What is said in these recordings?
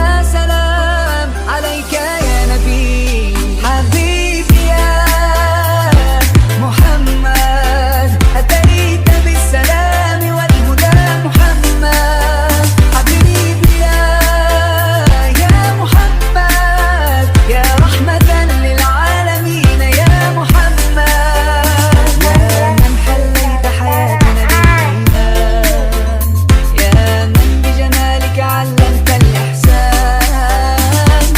وسلام عليك يا نبي حبيبي يا محمد، أتيت بالسلام والهدى محمد. حبيبي يا محمد، يا رحمة للعالمين يا محمد. يا من حليت حياتنا بالإيمان، يا من بجمالك علمت الإحسان،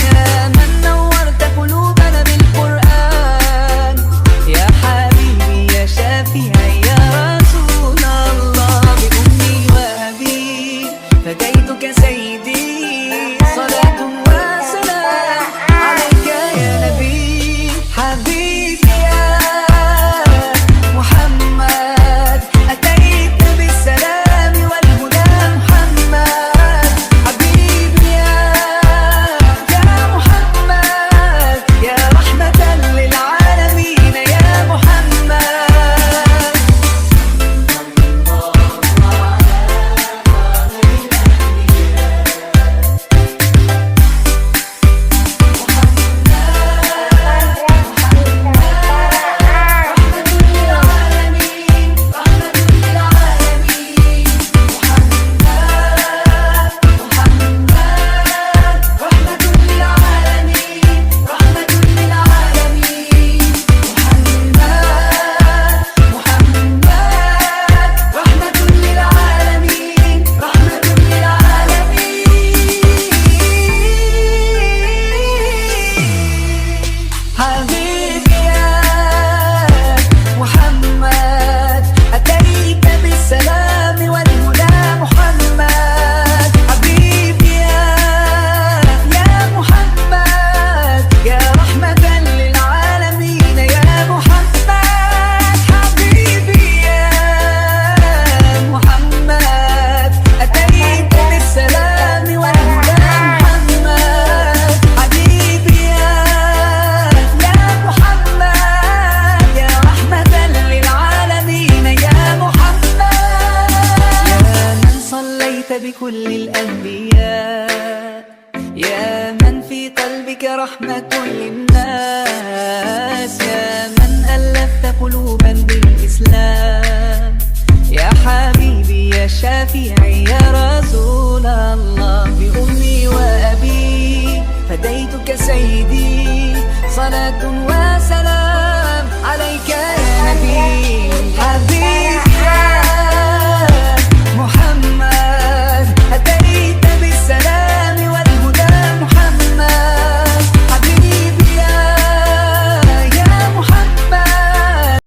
يا من نورت قلوبنا بالقرآن. يا حبيبي يا شافعي يا رسول الله، بأمي وأبي فديتك سيدي. صلاة وسلام عليك يا نبي حبيبي يا محمد، أتيت بالسلام والهدى محمد. حبيبي يا محمد، يا رحمة للعالمين يا محمد. حبيبي يا محمد، أتيت بالسلام والهدى محمد. حبيبي يا محمد، يا رحمة للعالمين يا محمد. حبيبي يا محمد، أتيت بالسلام والهدى محمد. حبيبي يا محمد، يا رحمة للعالمين يا محمد. يا من صليت بكل الأنبياء، يا من في قلبك رحمة للناس، يا من ألفت قلوبا بالإسلام. يا حبيبي يا شافعي يا رسول الله، بأمي وأبي فديتك سيدي. صلاة